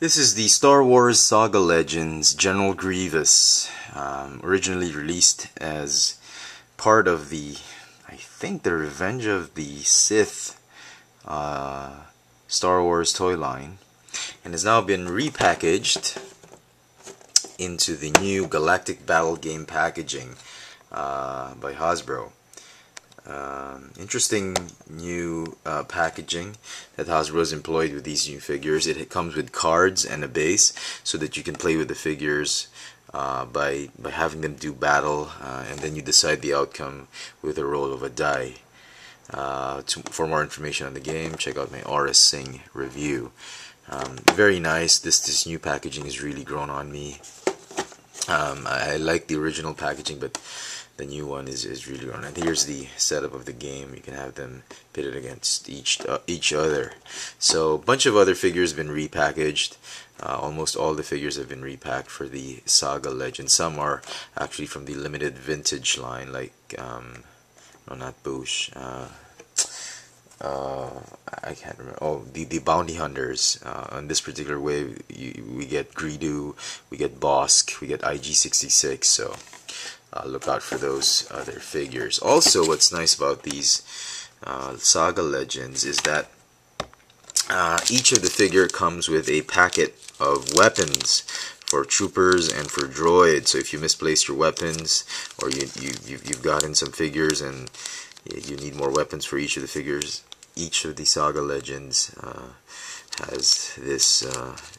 This is the Star Wars Saga Legends General Grievous, originally released as part of the, I think, the Revenge of the Sith Star Wars toy line, and has now been repackaged into the new Galactic Battle Game packaging by Hasbro. Interesting new packaging that Hasbro has employed with these new figures. It comes with cards and a base so that you can play with the figures by having them do battle, and then you decide the outcome with a roll of a die. For more information on the game, check out my RS Sing review. Very nice. This new packaging has really grown on me. I like the original packaging, but the new one is really grown. And here's the setup of the game. You can have them pitted against each other. So a bunch of other figures have been repackaged. Almost all the figures have been repacked for the Saga Legend. Some are actually from the limited vintage line, like no, not Boosh. I can't remember. Oh, the Bounty Hunters. On this particular wave, we get Greedo, we get Bosk, we get IG-66. So look out for those other figures. Also, what's nice about these Saga Legends is that each of the figure comes with a packet of weapons for troopers and for droids. So if you misplaced your weapons, or you've gotten some figures and you need more weapons for each of the figures, each of the Saga Legends has this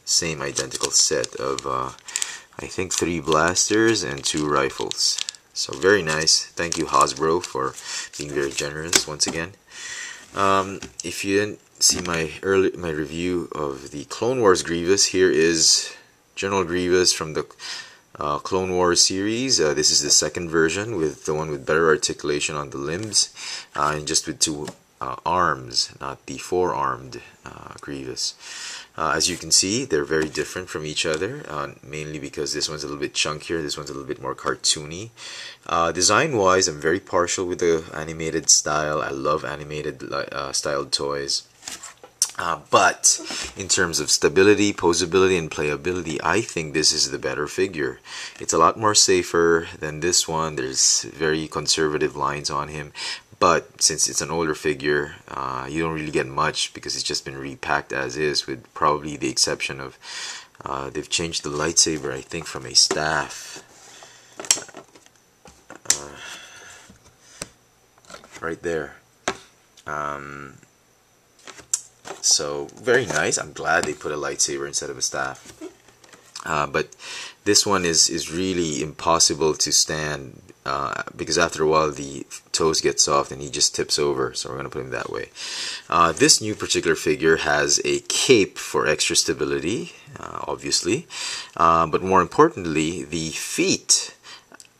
same identical set of I think 3 blasters and 2 rifles. So very nice. Thank you, Hasbro, for being very generous once again. If you didn't see my review of the Clone Wars Grievous, here is General Grievous from the Clone Wars series. This is the second version, with the one with better articulation on the limbs, and just with 2 arms, not the 4-armed Grievous. As you can see, they're very different from each other, mainly because this one's a little bit chunkier, this one's a little bit more cartoony. Design-wise, I'm very partial with the animated style. I love animated styled toys. But in terms of stability, posability, and playability, I think this is the better figure. It's a lot more safer than this one. There's very conservative lines on him. But since it's an older figure, you don't really get much because it's just been repacked as is, with probably the exception of they've changed the lightsaber, I think, from a staff. Right there. So very nice. I'm glad they put a lightsaber instead of a staff. But this one is really impossible to stand, because after a while the toes get soft and he just tips over. So we're going to put him that way. This new particular figure has a cape for extra stability, obviously. But more importantly, the feet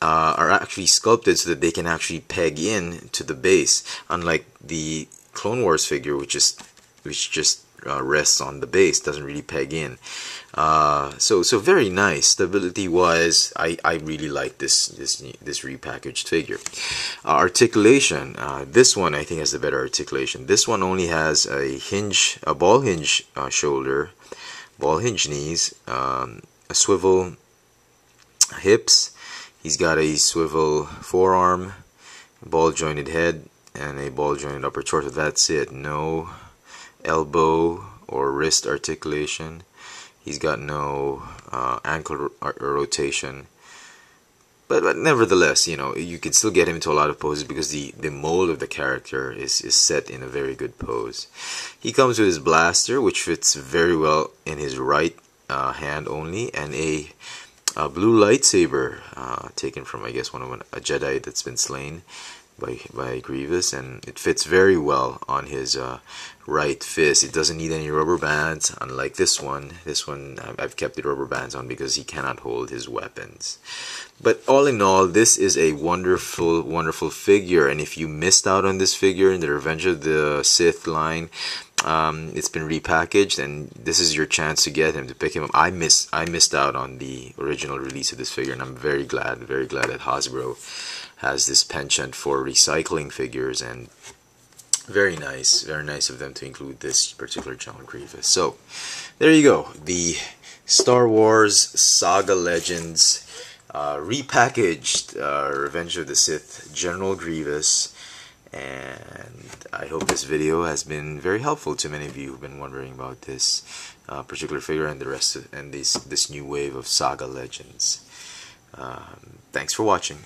are actually sculpted so that they can actually peg in to the base, unlike the Clone Wars figure, which just rests on the base, doesn't really peg in. So very nice. Stability wise, I really like this repackaged figure. Articulation, this one I think has the better articulation. This one only has a ball hinge shoulder, ball hinge knees, a swivel hips. He's got a swivel forearm, ball jointed head, and a ball jointed upper torso. That's it. No elbow or wrist articulation. He's got no ankle rotation. But nevertheless, you know, you can still get him into a lot of poses because the mold of the character is set in a very good pose. He comes with his blaster, which fits very well in his right hand only, and a blue lightsaber taken from, I guess, a Jedi that's been slain by Grievous, and it fits very well on his right fist. It doesn't need any rubber bands, unlike this one. This one I've kept the rubber bands on because he cannot hold his weapons. But all in all, this is a wonderful, wonderful figure, and if you missed out on this figure in the Revenge of the Sith line, it's been repackaged, and this is your chance to get him, to pick him up. I missed out on the original release of this figure, and I'm very glad that Hasbro has this penchant for recycling figures, and very nice of them to include this particular General Grievous. So there you go, the Star Wars Saga Legends repackaged Revenge of the Sith General Grievous. And I hope this video has been very helpful to many of you who've been wondering about this particular figure and the rest of, and this new wave of Saga Legends. Thanks for watching.